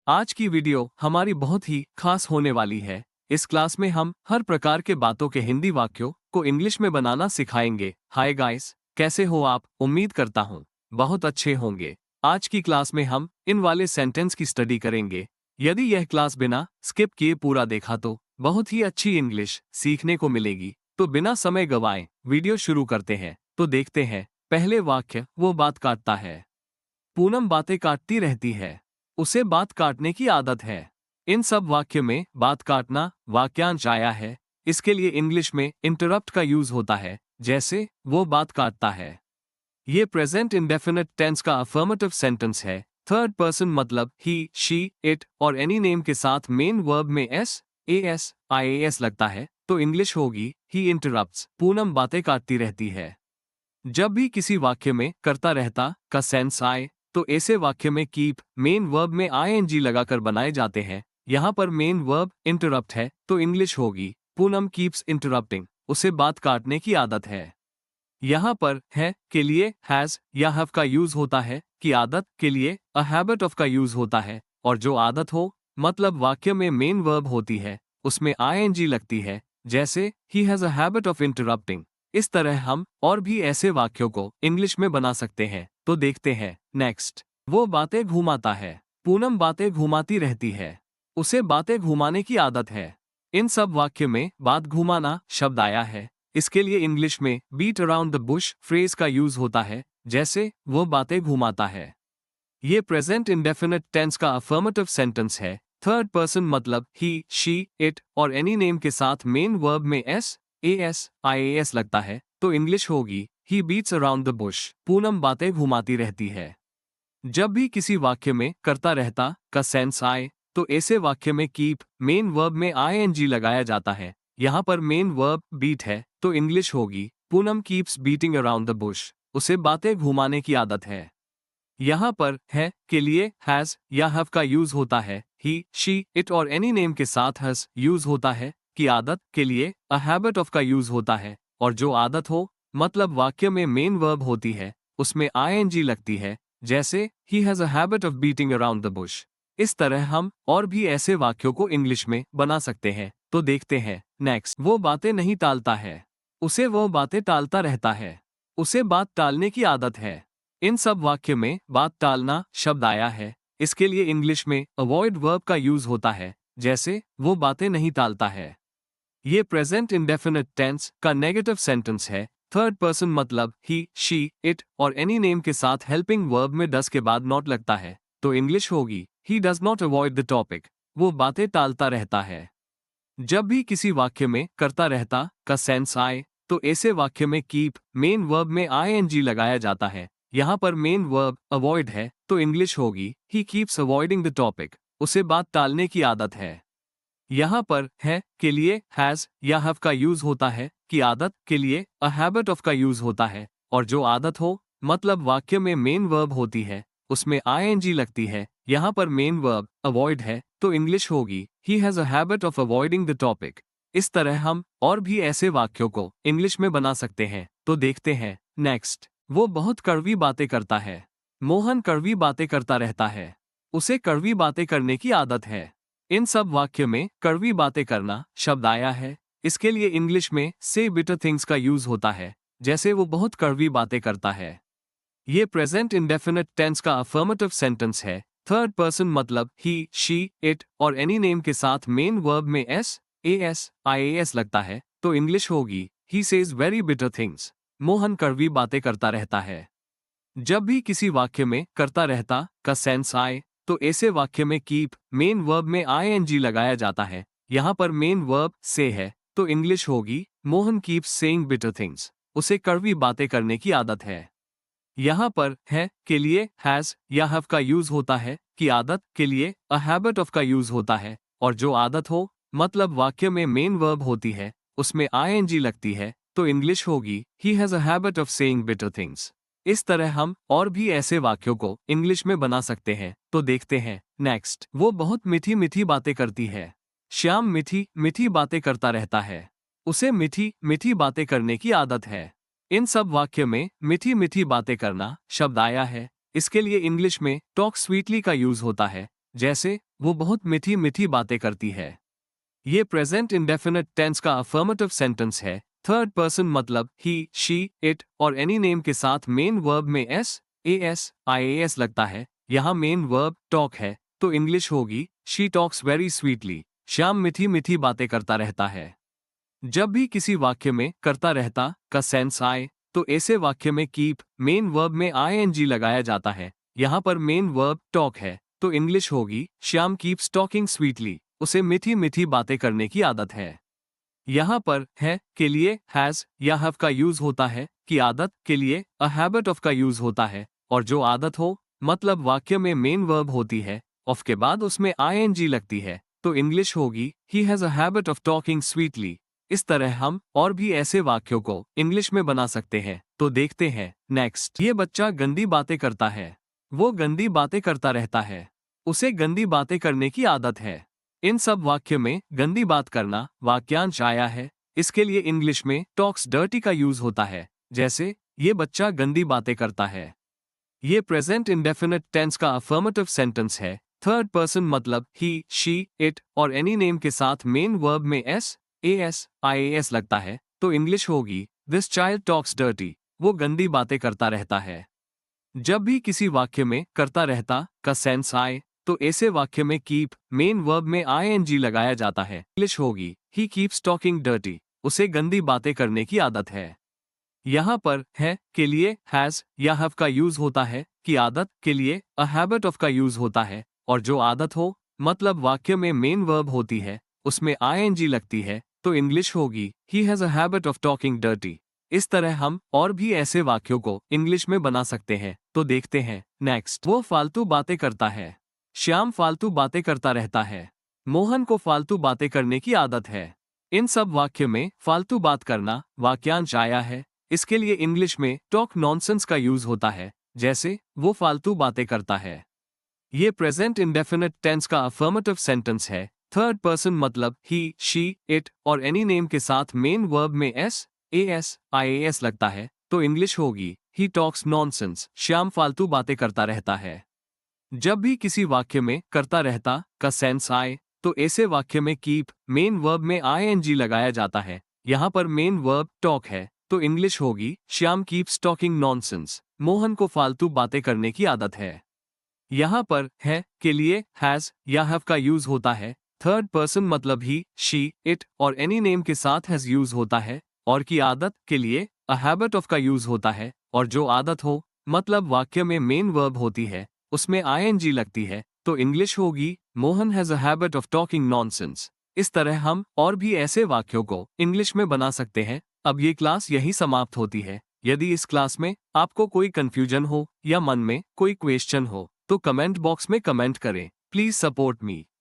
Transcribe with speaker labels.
Speaker 1: आज की वीडियो हमारी बहुत ही खास होने वाली है। इस क्लास में हम हर प्रकार के बातों के हिंदी वाक्यों को इंग्लिश में बनाना सिखाएंगे। हाय गाइस, कैसे हो आप? उम्मीद करता हूँ बहुत अच्छे होंगे। आज की क्लास में हम इन वाले सेंटेंस की स्टडी करेंगे। यदि यह क्लास बिना स्किप किए पूरा देखा तो बहुत ही अच्छी इंग्लिश सीखने को मिलेगी। तो बिना समय गवाए वीडियो शुरू करते हैं। तो देखते हैं पहले वाक्य। वो बात काटता है। पूनम बातें काटती रहती है। उसे बात काटने की आदत है। इन सब वाक्य में बात काटना वाक्यांश आया है। इसके लिए इंग्लिश में इंटरप्ट का यूज होता है, जैसे वो बात काटता है। ये प्रेजेंट इंडेफिनिट टेंस का अफर्मेटिव सेंटेंस है। थर्ड पर्सन मतलब ही, शी, इट और एनी नेम के साथ मेन वर्ब में S, A S, I A S लगता है तो इंग्लिश होगी ही इंटरप्ट्स। पूनम बातें काटती रहती है। जब भी किसी वाक्य में करता रहता का सेंस आए तो ऐसे वाक्य में कीप मेन वर्ब में आईएनजी लगाकर बनाए जाते हैं। यहाँ पर मेन वर्ब इंटरप्ट है तो इंग्लिश होगी पूनम कीप्स इंटरप्टिंग। उसे बात काटने की आदत है। यहाँ पर है के लिए हैज या हैव का यूज होता है कि आदत के लिए अ हैबिट ऑफ का यूज होता है। और जो आदत हो मतलब वाक्य में मेन वर्ब होती है उसमें आईएनजी लगती है, जैसे he has a habit of interrupting. इस तरह हम और भी ऐसे वाक्यों को इंग्लिश में बना सकते हैं। तो देखते हैं नेक्स्ट। वो बातें घुमाता है। पूनम बातें घुमाती रहती है। उसे बातें घुमाने की आदत है। इन सब वाक्य में बात घुमाना शब्द आया है। इसके लिए इंग्लिश में beat around the bush phrase का यूज होता है, जैसे वो बातें घुमाता है। ये प्रेजेंट इंडेफिनिट टेंस का अफर्मेटिव सेंटेंस है। थर्ड पर्सन मतलब ही, शी, इट और एनी नेम के साथ मेन वर्ब में S, A S, I A S लगता है तो इंग्लिश होगी he beats around the bush. Poonam बातें घुमाती रहती है। जब भी किसी वाक्य में करता रहता का सेंस आए तो ऐसे वाक्य में कीप मेन वर्ब में आईएनजी लगाया जाता है। यहाँ पर मेन वर्ब बीट है तो इंग्लिश होगी Poonam keeps beating around the Bush. उसे बातें घुमाने की आदत है। यहाँ पर है के लिए हैज या हैव का यूज होता है। ही, शी, इट और एनी नेम के साथ हैज यूज होता है कि आदत के लिए अ हैबिट ऑफ का यूज होता है। और जो आदत हो मतलब वाक्य में मेन वर्ब होती है उसमें आईएनजी लगती है, जैसे he has a habit of beating around the Bush. इस तरह हम और भी ऐसे वाक्यों को इंग्लिश में बना सकते हैं। तो देखते हैं नेक्स्ट। वो बातें नहीं टालता है। उसे वो बातें टालता रहता है। उसे बात टालने की आदत है। इन सब वाक्य में बात टालना शब्द आया है। इसके लिए इंग्लिश में अवॉइड वर्ब का यूज होता है, जैसे वो बातें नहीं टालता है। ये प्रेजेंट इंडेफिनिट टेंस का नेगेटिव सेंटेंस है। थर्ड पर्सन मतलब ही, शी, इट और एनी नेम के साथ हेल्पिंग वर्ब में डस के बाद नॉट लगता है तो इंग्लिश होगी he does not avoid the topic. वो बातें टालता रहता है। जब भी किसी वाक्य में करता रहता का सेंस आए तो ऐसे वाक्य में कीप मेन वर्ब में आईएनजी लगाया जाता है। यहाँ पर मेन वर्ब अवॉइड है तो इंग्लिश होगी he keeps avoiding the topic. उसे बात टालने की आदत है। यहाँ पर है के लिए हैज या हैव का यूज होता है कि आदत के लिए अ हैबिट ऑफ का यूज होता है। और जो आदत हो मतलब वाक्य में मेन वर्ब होती है उसमें आईएनजी लगती है। यहाँ पर मेन वर्ब अवॉइड है तो इंग्लिश होगी he has a habit of avoiding the topic. इस तरह हम और भी ऐसे वाक्यों को इंग्लिश में बना सकते हैं। तो देखते हैं नेक्स्ट। वो बहुत कड़वी बातें करता है। मोहन कड़वी बातें करता रहता है। उसे कड़वी बातें करने की आदत है। इन सब वाक्य में कड़वी बातें करना शब्द आया है। इसके लिए इंग्लिश में से बिटर थिंग्स का यूज होता है, जैसे वो बहुत कड़वी बातें करता है। ये प्रेजेंट इंडेफिनिट टेंस का अफर्मेटिव सेंटेंस है। थर्ड पर्सन मतलब ही, शी, इट और एनी नेम के साथ मेन वर्ब में S, A S, I A S लगता है तो इंग्लिश होगी he says very bitter things. Mohan कड़वी बातें करता रहता है। जब भी किसी वाक्य में करता रहता का सेंस आए तो ऐसे वाक्य में कीप मेन वर्ब में आईएनजी लगाया जाता है। यहाँ पर मेन वर्ब से है तो इंग्लिश होगी Mohan keeps saying bitter things. उसे कड़वी बातें करने की आदत है। यहाँ पर है के लिए हैज या हैव का यूज होता है कि आदत के लिए अ हैबिट ऑफ का यूज होता है। और जो आदत हो मतलब वाक्य में मेन वर्ब होती है उसमें आईएनजी लगती है तो इंग्लिश होगी he has a habit of saying bitter things. इस तरह हम और भी ऐसे वाक्यों को इंग्लिश में बना सकते हैं। तो देखते हैं नेक्स्ट। वो बहुत मीठी मीठी बातें करती है। श्याम मीठी मीठी बातें करता रहता है। उसे मीठी मीठी बातें करने की आदत है। इन सब वाक्य में मीठी मीठी बातें करना शब्द आया है। इसके लिए इंग्लिश में टॉक स्वीटली का यूज होता है, जैसे वो बहुत मीठी मीठी बातें करती है। ये प्रेजेंट इंडेफिनिट टेंस का अफर्मेटिव सेंटेंस है। थर्ड पर्सन मतलब ही, शी, इट और एनी नेम के साथ मेन वर्ब में S, A S, I A S लगता है। यहाँ मेन वर्ब टॉक है, तो इंग्लिश होगी she talks very sweetly. Shyam मीठी मीठी बातें करता रहता है। जब भी किसी वाक्य में करता रहता का सेंस आए, तो ऐसे वाक्य में कीप मेन वर्ब में आईएनजी लगाया जाता है। यहाँ पर मेन वर्ब टॉक है, तो इंग्लिश होगी श्याम कीप्स टॉकिंग स्वीटली। उसे मीठी मीठी बातें करने की आदत है। यहाँ पर है के लिए हैज या हैव का यूज होता है, की आदत के लिए अ हैबिट ऑफ का यूज होता है। और जो आदत हो मतलब वाक्य में मेन वर्ब होती है, ऑफ के बाद उसमें आईएनजी लगती है, तो इंग्लिश होगी he has a habit of talking sweetly. इस तरह हम और भी ऐसे वाक्यों को इंग्लिश में बना सकते हैं, तो देखते हैं नेक्स्ट। ये बच्चा गंदी बातें करता है। वो गंदी बातें करता रहता है। उसे गंदी बातें करने की आदत है। इन सब वाक्य में गंदी बात करना वाक्यांश आया है। इसके लिए इंग्लिश में टॉक्स डर्टी का यूज होता है। जैसे ये बच्चा गंदी बातें करता है। ये प्रेजेंट इंडेफिनिट टेंस का अफर्मेटिव सेंटेंस है। थर्ड पर्सन मतलब ही, शी, इट और एनी नेम के साथ मेन वर्ब में S, A S, I A S लगता है, तो इंग्लिश होगी दिस चाइल्ड टॉक्स डर्टी। वो गंदी बातें करता रहता है। जब भी किसी वाक्य में करता रहता का सेंस आए, तो ऐसे वाक्य में कीप मेन वर्ब में आईएनजी लगाया जाता है। इंग्लिश होगी ही कीप्स टॉकिंग डर्टी। उसे गंदी बातें करने की आदत है। यहाँ पर है के लिए हैज या हैव का यूज होता है, की आदत के लिए अ हैबिट ऑफ का यूज होता है। और जो आदत हो मतलब वाक्य में मेन वर्ब होती है, उसमें आईएनजी लगती है, तो इंग्लिश होगी he has a habit of talking dirty. इस तरह हम और भी ऐसे वाक्यों को इंग्लिश में बना सकते हैं, तो देखते हैं नेक्स्ट। वो फालतू बातें करता है। श्याम फालतू बातें करता रहता है। मोहन को फालतू बातें करने की आदत है। इन सब वाक्य में फालतू बात करना वाक्यांश आया है। इसके लिए इंग्लिश में टॉक नॉनसेंस का यूज होता है। जैसे वो फालतू बातें करता है। ये प्रेजेंट इंडेफिनिट टेंस का अफर्मेटिव सेंटेंस है। थर्ड पर्सन मतलब ही, शी, इट और एनी नेम के साथ मेन वर्ब में S, A S, I A S लगता है, तो इंग्लिश होगी ही टॉक्स नॉनसेंस। श्याम फालतू बातें करता रहता है। जब भी किसी वाक्य में करता रहता का सेंस आए, तो ऐसे वाक्य में कीप मेन वर्ब में आईएनजी लगाया जाता है। यहाँ पर मेन वर्ब टॉक है, तो इंग्लिश होगी Shyam keeps talking nonsense. Mohan को फालतू बातें करने की आदत है। यहाँ पर है के लिए हैज या हैव का यूज होता है। थर्ड पर्सन मतलब ही, शी, इट और एनी नेम के साथ हैज यूज होता है। और की आदत के लिए अ हैबिट ऑफ का यूज होता है। और जो आदत हो मतलब वाक्य में मेन वर्ब होती है, उसमें आईएनजी लगती है, तो इंग्लिश होगी Mohan has a habit of talking nonsense. इस तरह हम और भी ऐसे वाक्यों को इंग्लिश में बना सकते हैं। अब ये क्लास यही समाप्त होती है। यदि इस क्लास में आपको कोई कंफ्यूजन हो या मन में कोई क्वेश्चन हो, तो कमेंट बॉक्स में कमेंट करें। Please support me.